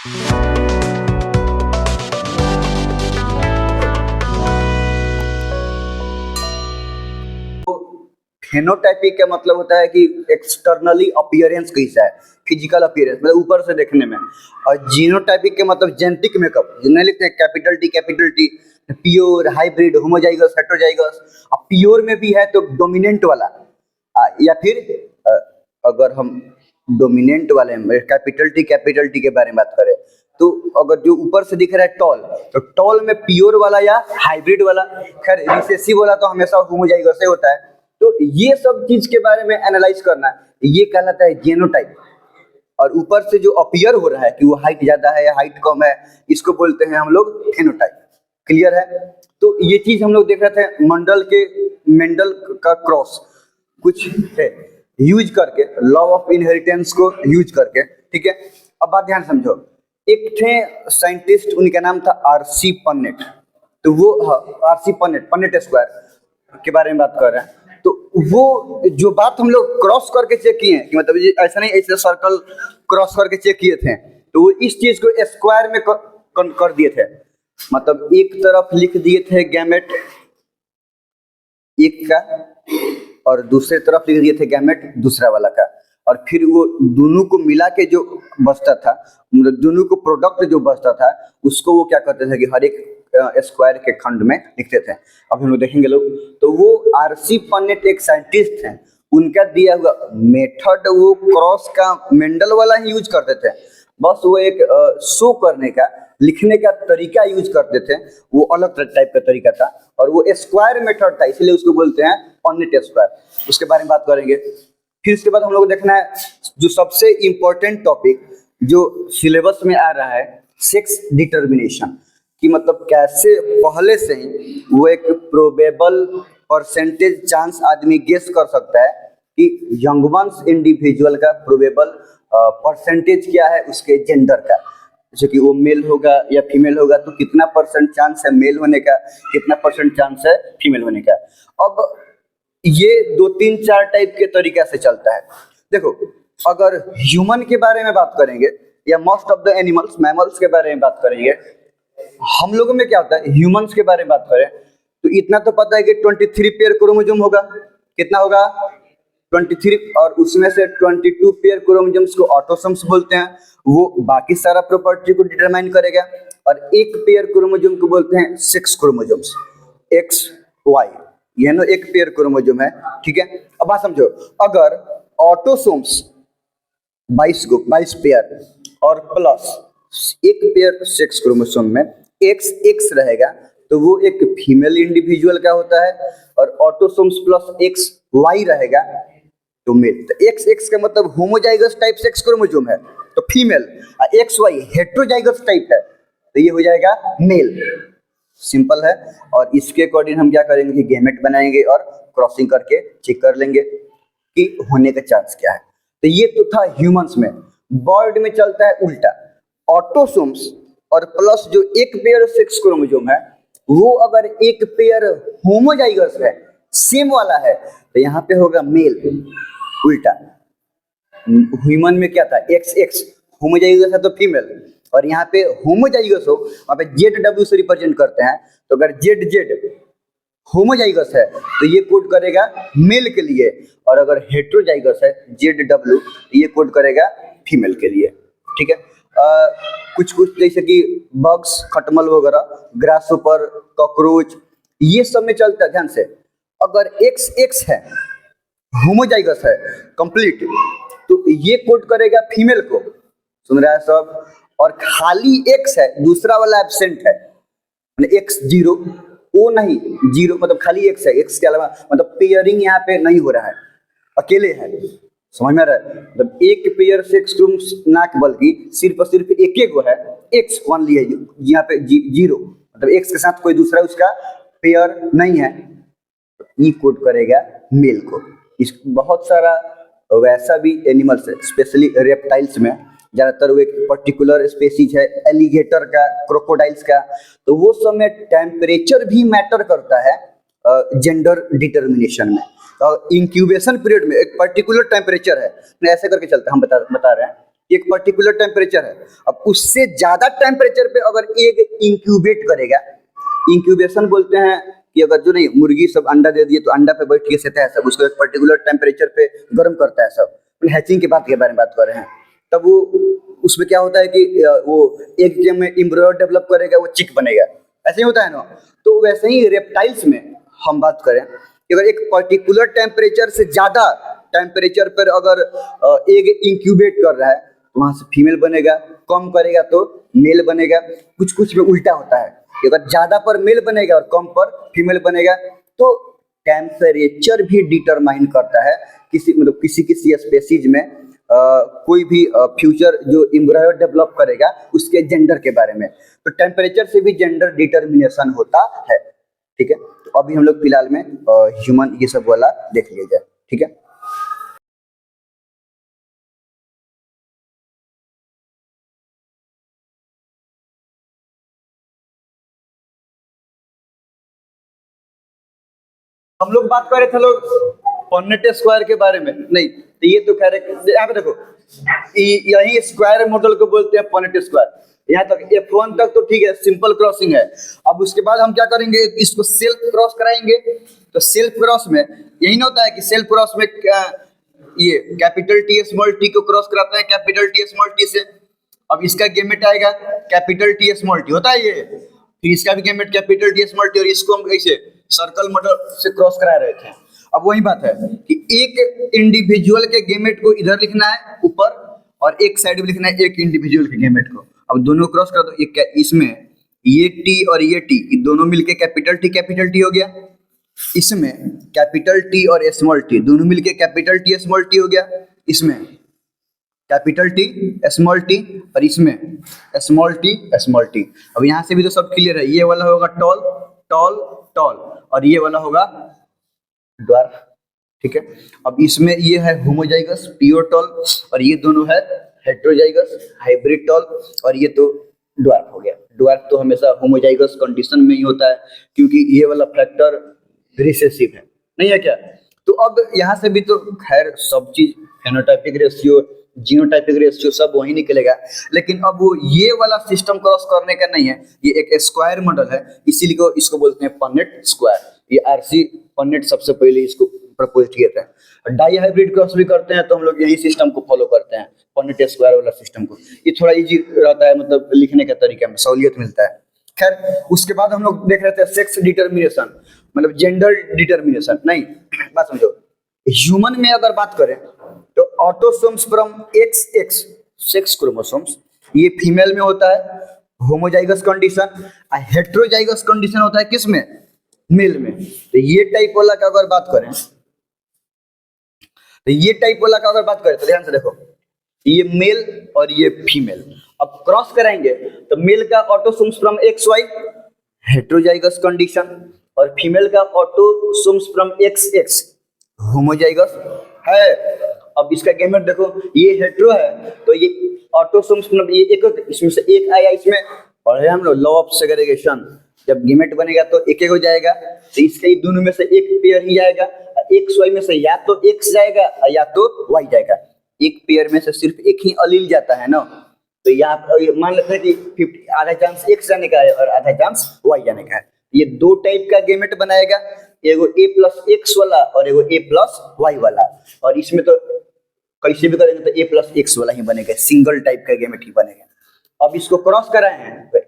Phenotypic का मतलब होता है कि एक्सटर्नली अपीयरेंस कैसा है, फिजिकल अपीयरेंस मतलब ऊपर से देखने में। और जीनोटाइपिक के मतलब जेनेटिक मेकअप, जिन्हें लिखते हैं capital T, pure, hybrid, homozygous, heterozygous. अब प्योर में भी है तो डोमिनेंट वाला, या फिर अगर हम डोमिनेंट वाले में कैपिटल टी के बारे में बात करें तो अगर जो ऊपर से दिख रहा है टॉल, तो टॉल में प्योर वाला या हाइब्रिड वाला। खैर रिसेसिव वाला तो हमेशा होमोजाइगस से होता है। तो ये सब चीज के बारे में एनालाइज करना है, ये कहलाता है जीनोटाइप। और ऊपर से जो अपीयर हो रहा है कि वो हाइट ज्यादा है या हाइट कम है, इसको बोलते हैं हम लोग फेनोटाइप। क्लियर है? तो ये चीज हम लोग देख रहे थे मेंडल का क्रॉस कुछ है यूज करके, लॉ ऑफ इनहेरिटेंस को यूज करके। ठीक है, अब बात ध्यान समझो। एक थे साइंटिस्ट, उनका नाम था आरसी पन्नेट। तो वो आरसी पन्नेट स्क्वायर के बारे में बात कर रहे हैं। तो वो जो बात हम लोग क्रॉस करके चेक किए कि मतलब ये ऐसा नहीं, ऐसे सर्कल क्रॉस करके चेक किए थे, तो वो इस चीज को स्क्वायर में कर दिए थे। मतलब एक तरफ लिख दिए थे गैमेट एक का, और दूसरे तरफ लिख दिए थे गैमेट दूसरा वाला का। और फिर वो दोनों को मिला के जो बचता था, मतलब दोनों को प्रोडक्ट जो बचता था, उसको वो क्या करते थे कि हर एक स्क्वायर के खंड में लिखते थे। अब हम लोग देखेंगे लोग, तो वो आरसी पन्नेट एक साइंटिस्ट हैं, उनका दिया हुआ मेथड वो क्रॉस का मेंडल वाला ही यूज करते थे। बस वो एक शो करने का, लिखने का तरीका यूज करते थे, वो अलग टाइप का तरीका था। और वो स्क्वायर मेथड था, इसलिए उसको बोलते हैं पन्नेट स्क्वायर। उसके बारे में बात करेंगे। फिर उसके बाद हम लोग को देखना है जो सबसे इंपॉर्टेंट टॉपिक जो सिलेबस में आ रहा है, सेक्स डिटर्मिनेशन। कि मतलब कैसे पहले से ही वो एक प्रोबेबल परसेंटेज चांस आदमी गेस कर सकता है कि यंगवंस इंडिविजुअल का प्रोबेबल परसेंटेज क्या है उसके जेंडर का। जैसे कि वो मेल होगा या फीमेल होगा तो कितना परसेंट चांस है मेल होने का, कितना परसेंट चांस है फीमेल होने का। अब ये 2-3-4 टाइप के तरीका से चलता है। देखो, अगर ह्यूमन के बारे में बात करेंगे या most of the animals, mammals के बारे में बात करेंगे, हम लोगों में क्या होता है, ह्यूमंस के बारे में बात करें तो इतना तो पता है कि 23 पेयर क्रोमोसोम होगा। कितना होगा? 23। और उसमें से 22 पेयर क्रोमोसोम्स को ऑटोसोम्स बोलते हैं, वो बाकी सारा प्रॉपर्टी को डिटरमाइन करेगा। और एक पेयर क्रोमोसोम को बोलते हैं सेक्स क्रोमोसोम्स, एक्स वाई, ये ना एक पेयर क्रोमोसोम है। ठीक है, अब बात समझो। अगर ऑटोसोम्स 22 पेयर और प्लस एक पेयर सेक्स क्रोमोसोम में एक्स रहेगा तो वो एक फीमेल इंडिविजुअल का होता है। और ऑटोसोम्स प्लस एक्स वाई रहेगा तो मेल। तो एक्स का मतलब होमोजाइगस टाइप सेक्स क्रोमोसोम है तो फीमेल, और एक्स वाई हेटेरोजाइगस टाइप है तो ये हो जाएगा मेल। सिंपल है। और इसके अकॉर्डिंग हम क्या करेंगे कि गैमेट बनाएंगे और क्रॉसिंग करके चेक कर लेंगे कि होने का चांस क्या है। तो ये तो था ह्यूमंस में। बर्ड में चलता है उल्टा। ऑटोसोम्स और प्लस जो एक पेयर सेक्स क्रोमोसोम है, वो अगर एक पेयर होमोजाइगस है, सेम वाला है, तो यहाँ पे होगा मेल। उल्टा ह्यूमन में क्या था, एक्स होमोजाइगस है तो फीमेल, और यहाँ पे होमोजाइगस हो वहाँ पे ZW से रिप्रेजेंट करते हैं। तो अगर Z होमोजाइगस है तो ये कोड करेगा मेल के लिए, और अगर हेटेरोजाइगस है ZW तो ये कोड करेगा फीमेल के लिए। ठीक है, कुछ जैसे कि बग्स, खटमल वगैरह, ग्रासहोपर, कॉकरोच, ये सब में चलता है। ध्यान से, अगर एक्स है, होमोजाइगस है कंप्लीट, तो ये कोड करेगा फीमेल को। सुन रहा है सब? और खाली एक्स है, दूसरा वाला एब्सेंट है, एक्स जीरो, ओ नहीं जीरो, मतलब खाली एक्स है, एक्स के अलावा मतलब पेयरिंग यहाँ पे नहीं हो रहा है, अकेले है। समझ में आ रहा है? मतलब एक पेयर सेक्स क्रोमोसोम ना बल्कि सिर्फ और सिर्फ एक गो है, एक्स ओनली है यहाँ पे, जीरो, मतलब एक्स के साथ कोई दूसरा उसका पेयर नहीं है। ई कोड करेगा मेल को। इस बहुत सारा वैसा भी एनिमल्स है, स्पेशली रेप्टाइल्स में ज्यादातर वो एक पर्टिकुलर स्पेसीज है एलिगेटर का, क्रोकोडाइल्स का, तो वो सब में टेम्परेचर भी मैटर करता है जेंडर डिटर्मिनेशन में। और इंक्यूबेशन पीरियड में एक पर्टिकुलर टेम्परेचर है, ऐसे करके चलता है, हम बता रहे हैं एक पर्टिकुलर टेम्परेचर है। अब उससे ज्यादा टेम्परेचर पे अगर एग इंक्यूबेट करेगा, इंक्यूबेशन बोलते हैं कि अगर जो नहीं मुर्गी सब अंडा दे दिए तो अंडा पे बैठ के सेता है सब, उसको एक पर्टिकुलर टेम्परेचर पे गर्म करता है सब। हैचिंग के बात के बारे में बात कर रहे हैं। तब वो उसमें क्या होता है कि वो एग के में एम्ब्रियो डेवलप करेगा, वो चिक बनेगा, ऐसे ही होता है ना। तो वैसे ही रेप्टाइल्स में हम बात करें कि अगर एक पर्टिकुलर टेम्परेचर से ज्यादा टेम्परेचर पर अगर एग इंक्यूबेट कर रहा है तो वहां से फीमेल बनेगा, कम करेगा तो मेल बनेगा। कुछ कुछ में उल्टा होता है कि अगर ज्यादा पर मेल बनेगा और कम पर फीमेल बनेगा। तो टेम्परेचर भी डिटरमाइन करता है किसी मतलब किसी किसी स्पेसीज में कोई भी फ्यूचर जो एम्ब्रियो डेवलप करेगा उसके जेंडर के बारे में। तो टेम्परेचर से भी जेंडर डिटर्मिनेशन होता है। ठीक है, तो अभी हम लोग फिलहाल में ह्यूमन ये सब वाला देख लिया जाए। ठीक है, हम लोग बात कर रहे थे लोग पॉनेट स्क्वायर के बारे में, नहीं तो ये तो कह रहे यहाँ पे देखो यही स्क्वायर मॉडल को बोलते हैं पॉनेट स्क्वायर। यहाँ तक F1 तक तो ठीक है, सिंपल क्रॉसिंग है। अब उसके बाद हम क्या करेंगे, इसको सेल्फ क्रॉस कराएंगे। तो सेल्फ क्रॉस में यही ना होता है कि सेल्फ क्रॉस में ये कैपिटल टी स्मॉल टी को क्रॉस कराता है कैपिटल टी स्मॉल टी से। अब इसका गेमेट आएगा कैपिटल टी स्मॉल टी, होता है ये। फिर इसका भी gamete capital T small T, और इसको हम ऐसे सर्कल मॉडल से क्रॉस करा रहे थे। अब वही बात है कि एक इंडिविजुअल के गेमेट को इधर लिखना है ऊपर, और एक साइड में लिखना है एक इंडिविजुअल के गेमेट को। अब दोनों क्रॉस कर दो, एक इसमें ये टी और ये टी दोनों मिलके कैपिटल टी हो गया। इसमें कैपिटल टी और स्मॉल टी दोनों मिलके कैपिटल टी स्मॉल टी हो गया। इसमें कैपिटल टी स्मॉल टी, और इसमें स्मॉल टी। अब यहाँ से भी तो सब क्लियर है, ये वाला होगा टॉल टॉल टॉल, और ये वाला होगा ड्वार्फ। ठीक है, अब इसमें ये है होमोजाइगस प्योर टॉल, और ये दोनों है हेट्रोजाइगस हाइब्रिड टॉल, और ये तो ड्वार्फ हो गया। ड्वार्फ तो हमेशा होमोजाइगस कंडीशन में ही होता है, क्योंकि ये वाला फैक्टर रिसेसिव है, नहीं है क्या। तो अब यहाँ से भी तो खैर सब चीज फेनोटाइपिक रेशियो जीनोटाइपिक रेशियो सब वही निकलेगा, लेकिन अब वो ये वाला सिस्टम क्रॉस करने का नहीं है, ये एक स्क्वायर मॉडल है, इसीलिए इसको बोलते हैं पन्नेट स्क्वायर। ये आरसी पन्नेट सबसे पहले इसको प्रपोज किया था। डाई हाइब्रिड क्रॉस भी करते हैं तो हम लोग यही सिस्टम को फॉलो करते हैं, पन्नेट स्क्वायर वाला सिस्टम को। ये थोड़ा इजी रहता है, मतलब लिखने के तरीके में सहूलियत मिलता है। खैर उसके बाद हम लोग देख रहे थे सेक्स डिटर्मिनेशन, मतलब जेंडर डिटर्मिनेशन। नहीं, बात समझो, ह्यूमन में अगर बात करें तो autosomes from XX sex chromosomes ये फीमेल में होता है होमोजाइगस कंडीशन, और हेट्रोजाइगस कंडीशन होता है किस में, मेल में। तो ये टाइप वाला का अगर बात करें तो ध्यान से देखो, ये मेल और ये फीमेल। अब क्रॉस कराएंगे तो मेल का autosomes from XY heterozygous condition, और फीमेल का ऑटोसोम्स फ्रॉम XX होमोजाइगस है। अब इसका गेमेट देखो, ये हेट्रो है तो ये ऑटोसोम्स मतलब ये एक, इसमें से एक आया इसमें, और हम लोग लॉ ऑफ सेग्रीगेशन, जब गेमेट बनेगा तो एक हो जाएगा, तो इसके दोनों में से एक पेयर ही जाएगा। XY में से या तो X जाएगा या तो Y जाएगा, एक पेयर में से सिर्फ एक ही अलील जाता है ना। तो यहाँ मान लेते हैं कि 50 आधा चांस X जाने का है और आधा चांस Y जाने का है। ये दो टाइप का गेमेट बनाएगा, एगो A+X वाला और एगो A+Y वाला, और इसमें तो कैसे भी करेंगे तो A+X वाला ही बनेगा, सिंगल टाइप का गेमेट ही बनेगा। अब इसको क्रॉस कराए हैं तो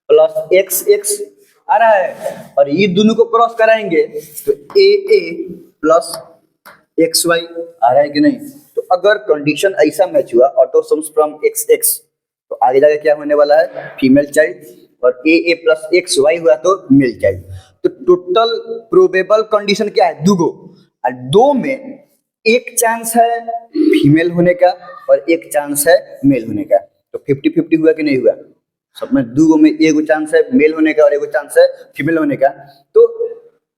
AA+XX आ रहा है, और ये दोनों को क्रॉस कराएंगे तो AA+XY आ रहा है कि नहीं। तो अगर कंडीशन ऐसा मैच हुआ ऑटोसोम्स फ्रॉम XX, तो आगे जाके क्या होने वाला है, फीमेल चाइल्ड, और AA+XY हुआ तो मेल चाइल्ड। तो टोटल प्रोबेबल कंडीशन क्या है, दो, और दो में एक चांस है फीमेल होने का और एक चांस है मेल होने का। तो 50-50 हुआ कि नहीं हुआ, सब में दो में एगो चांस है मेल होने का और एगो चांस है फीमेल होने का। तो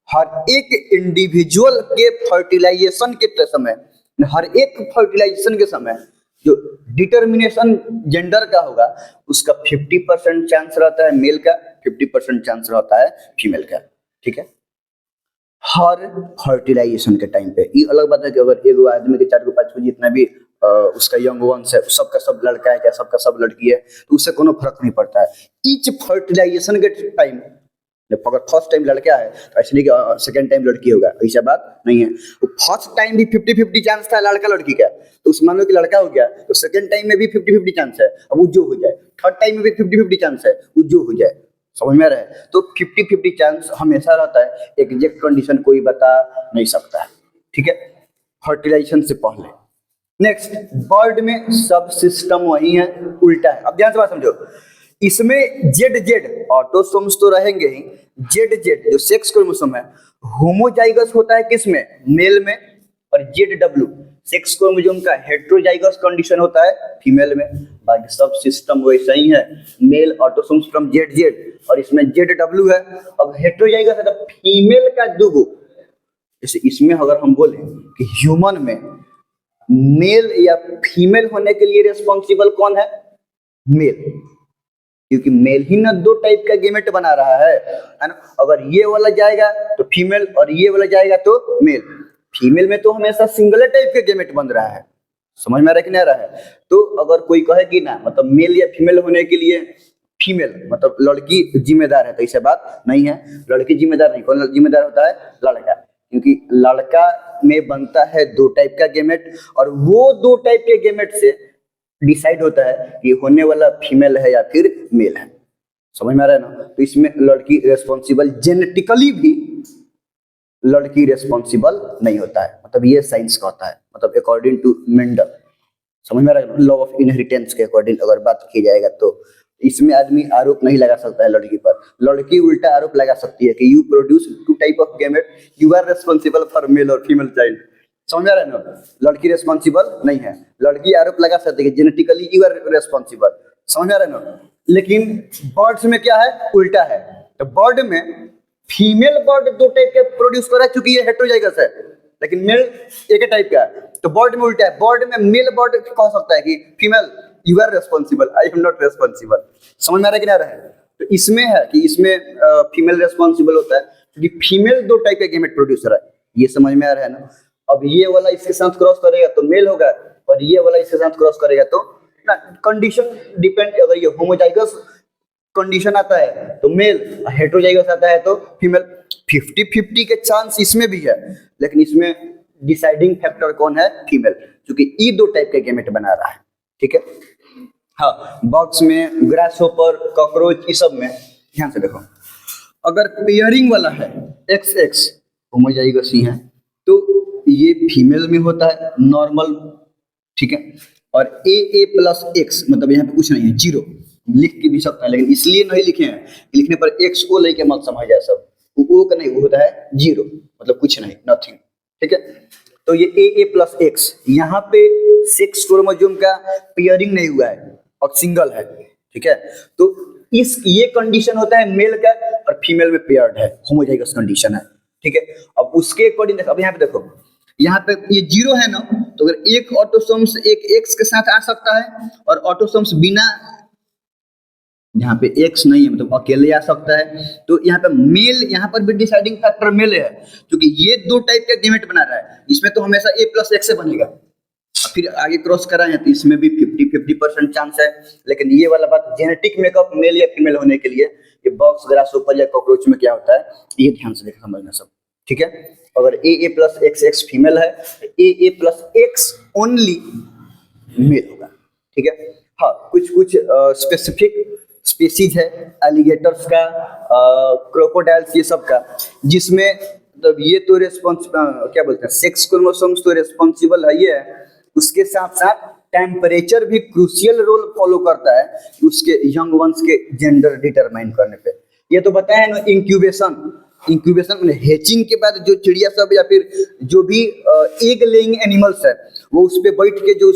हर एक इंडिविजुअल के फर्टिलाइजेशन के समय, हर एक फर्टिलाइजेशन के समय जो डिटर्मिनेशन जेंडर का होगा उसका 50% चांस रहता है मेल का, 50% चांस रहता है फीमेल का। ठीक है, हर फर्टिलाइजेशन के टाइम पे। ये अलग बात है कि अगर एगो आदमी के 4 को 5 को जितना भी उसका यंग वंस है, सबका सब लड़का है या सबका सब लड़की है, तो उससे कोनो फर्क नहीं पड़ता है। ईच फर्टिलाइजेशन के टाइम, जब अगर फर्स्ट टाइम लड़का है तो ऐसे नहीं कि सेकंड टाइम लड़की होगा, ऐसा बात नहीं है। तो फर्स्ट टाइम भी 50-50 चांस था लड़का लड़की का, तो उस मान लो कि लड़का हो गया तो सेकंड टाइम में भी 50-50 चांस है, अब वो जो हो जाए। थर्ड टाइम में भी 50-50 चांस है, वो जो हो जाए। समझ में आ रहा है? तो 50-50 चांस हमेशा रहता है, एग्जैक्ट कंडीशन कोई बता नहीं सकता है, ठीक है, फर्टिलाइजेशन से पहले। नेक्स्ट, बर्ड में सब सिस्टम वही है, उल्टा है। अब ध्यान से बात समझो, इसमें जेड जेड ऑटोसोम्स तो रहेंगे ही, जेड जेड जो सेक्स क्रोमोसोम है होमोजाइगस होता है किसमें, मेल में, और जेड डब्ल्यू सेक्स क्रोमोसोम का हेटेरोजाइगस कंडीशन होता है फीमेल में। बाकी सब सिस्टम वैसा ही है, male autosomes from Z Z, और इसमें जेड डब्ल्यू है। अब हेटेरोजाइगस है तो फीमेल का दुगो, जैसे इसमें अगर हम बोले कि ह्यूमन में मेल या फीमेल होने के लिए रिस्पॉन्सिबल कौन है, मेल, क्योंकि मेल ही ना दो टाइप का गेमेट बना रहा है ना। अगर ये वाला जाएगा तो फीमेल और ये वाला जाएगा तो मेल। फीमेल में तो हमेशा सिंगल टाइप के गेमेट बन रहा है, समझ में आ रहा है कि नहीं आ रहा है? तो अगर कोई कहे कि ना मतलब मेल या फीमेल होने के लिए फीमेल मतलब लड़की जिम्मेदार है, तो ऐसे बात नहीं है। लड़की जिम्मेदार नहीं, कौन जिम्मेदार होता है, लड़का, क्योंकि लड़का में बनता है दो टाइप का गेमेट, और वो दो टाइप के गेमेट से डिसाइड होता है कि होने वाला फीमेल है या फिर मेल है। समझ में आ रहा है ना? तो इसमें लड़की रेस्पॉन्सिबल, जेनेटिकली भी लड़की रेस्पॉन्सिबल नहीं होता है, मतलब ये साइंस का होता है, मतलब अकॉर्डिंग टू मेंडल। समझ में आ रहा है? लॉ ऑफ इनहेरिटेंस के अकॉर्डिंग अगर बात की जाएगा तो इसमें आदमी आरोप नहीं लगा सकता है लड़की पर। लड़की उल्टा आरोप लगा सकती है कि you produce two type of gamete, you are responsible for male और फीमेल चाइल्ड। समझ आ रहा है ना? लड़की रेस्पॉन्सिबल नहीं है, लड़की आरोप लगा सकती है जेनेटिकली यू आर रेस्पॉन्सिबल। समझ आ रहा है ना? लेकिन बर्ड्स में क्या है, उल्टा है। तो बर्ड में फीमेल बर्ड दो टाइप के प्रोड्यूस कर रहा है, क्योंकि ये हेटेरोजाइगस है, लेकिन मेल एक टाइप का है। तो बर्ड में उल्टा है, बर्ड में मेल बर्ड कह सकता है कि female you are responsible, I am not responsible. समझ में आ रहा है कि नहीं आ रहा है? तो इसमें है कि इसमें फीमेल रेस्पॉन्सिबल होता है, क्योंकि फीमेल दो टाइप के गेमेट प्रोड्यूसर है। ये समझ में आ रहा है ना? अब ये वाला इसके साथ क्रॉस करेगा तो मेल होगा, और ये वाला इसके साथ क्रॉस करेगा तो ना, कंडीशन डिपेंड। अगर ये होमोजाइगस कंडीशन आता है तो मेल, हेटेरोजाइगस आता है तो फीमेल। 50-50 के चांस इसमें भी है, लेकिन इसमें डिसाइडिंग फैक्टर कौन है, फीमेल, क्योंकि ये दो टाइप के गेमेट बना रहा है, ठीक है। हाँ, बॉक्स में, ग्रास होपर, कॉकरोच, ये सब में ध्यान से देखो, अगर पेयरिंग वाला है XX होमोजाइगस ही है तो ये फीमेल में होता है नॉर्मल, ठीक है। और AA+X मतलब यहाँ पे कुछ नहीं है, जीरो लिख के भी सकता है, लेकिन इसलिए नहीं लिखे हैं, लिखने पर X को लेके मत समझ जाए सब, वो का नहीं, वो होता है जीरो, मतलब कुछ नहीं, नथिंग, ठीक है। तो ये AA+X, यहाँ पे सेक्स क्रोमोसोम का पेयरिंग नहीं हुआ है और सिंगल है, ठीक है। तो इस ये कंडीशन होता है मेल का, और फीमेल में पेयर्ड है, होमोजाइगस कंडीशन है, ठीक है। अब उसके अकॉर्डिंग देखो, अब यहाँ पे देखो, यहाँ पे ये जीरो है ना, तो अगर एक ऑटोसोम्स एक X के साथ आ सकता है, और ऑटोसोम्स बिना, यहाँ पे X नहीं है मतलब अकेले आ सकता है, तो यहाँ पे मेल, यहाँ पर भी डिसाइडिंग फैक्टर मेल है, क्योंकि ये दो टाइप का गेमेट बना रहा है, इसमें तो हमेशा A+X से बनेगा। फिर आगे क्रॉस कराएं तो इसमें भी 50-50% चांस है, लेकिन ये वाला बात जेनेटिक मेकअप मेल या फीमेल होने के लिए, ये बॉक्स, ग्रासहोपर या कॉकरोच में क्या होता है, ये ध्यान से देखना समझना सब, ठीक है। अगर AA+XX फीमेल है, AA+X ओनली मेल होगा, ठीक है। हाँ, कुछ कुछ स्पेसिफिक स्पीसीज है, एलिगेटर्स का, क्रोकोडाइल्स, ये सब का, जिसमें मतलब ये तो क्या बोलते हैं, सेक्स क्रोमोसोम्स तो रेस्पॉन्सिबल है, ये है, उसके साथ साथ टेम्परेचर भी क्रूशियल रोल फॉलो करता है उसके यंग वंस के जेंडर डिटरमाइन करने पे। ये तो बताया है ना, इंक्यूबेशन में हेचिंग के बाद जो चिड़िया सब या फिर जो भी एग लेइंग एनिमल्स है, वो उस पे बैठ के जो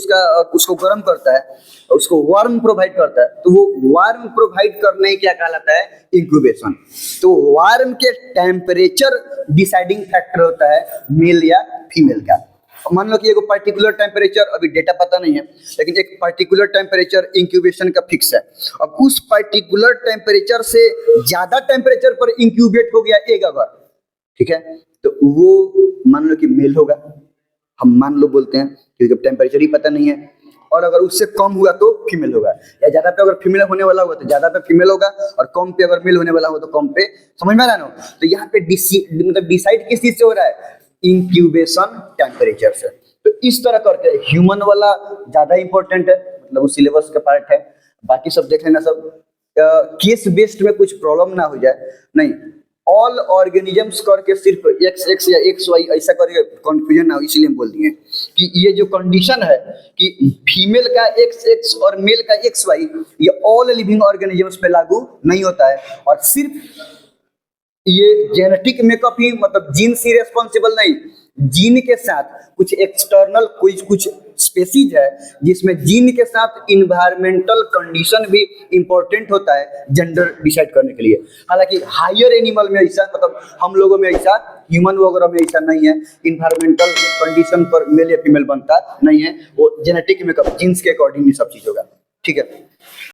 उसको गर्म करता है, उसको वार्म प्रोवाइड करता है, तो वो वार्म प्रोवाइड करने क्या कहलाता है, इंक्यूबेशन। तो वार्म के टेम्परेचर डिसाइडिंग फैक्टर होता है मेल या फीमेल का। मान लो कि एक पर्टिकुलर टेम्परेचर, अभी डेटा पता नहीं है, लेकिन एक पर्टिकुलर टेम्परेचर इंक्यूबेशन का फिक्स है। अब उस पर्टिकुलर टेम्परेचर से ज्यादा टेम्परेचर पर इंक्यूबेट हो गया एग अगर, ठीक है, तो वो मान लो कि मेल होगा, हम मान लो बोलते हैं, क्योंकि टेम्परेचर ही पता नहीं है। और अगर उससे कम हुआ तो फीमेल होगा, या ज्यादा पे अगर फीमेल होने वाला होगा तो ज्यादा पे फीमेल होगा, और कम पे अगर मेल होने वाला हो तो कम पे। समझ में आ रहा है ना? तो यहाँ पे मतलब डिसाइड किस चीज से हो रहा है? इंक्यूबेशन टेम्परेचर से। तो इस तरह करके ह्यूमन वाला ज्यादा इंपॉर्टेंट है, मतलब वो सिलेबस का पार्ट है। बाकी सब देख लेना, सब केस बेस्ड में कुछ प्रॉब्लम ना हो जाए। नहीं, ऑल ऑर्गेनिजम्स करके सिर्फ एक्स एक्स या एक्स वाई ऐसा करके कंफ्यूजन ना हो, इसलिए हम बोल दिए कि ये जो कंडीशन है कि फीमेल का एक्स एक्स और मेल का एक्स वाई, ये ऑल लिविंग ऑर्गेनिजम्स पे लागू नहीं होता है। और सिर्फ ये जेनेटिक मेकअप ही, मतलब जीन से रिस्पॉन्सिबल नहीं, जीन के साथ कुछ एक्सटर्नल कुछ स्पेसीज है जिसमें जीन के साथ इन्वायरमेंटल कंडीशन भी इंपॉर्टेंट होता है जेंडर डिसाइड करने के लिए। हालांकि हायर एनिमल में ऐसा, मतलब हम लोगों में ऐसा, ह्यूमन वगैरह में ऐसा नहीं है, इन्वायरमेंटल कंडीशन पर मेल या फीमेल बनता नहीं है, वो जेनेटिक मेकअप जीन्स के अकॉर्डिंग सब चीज होगा। ठीक है।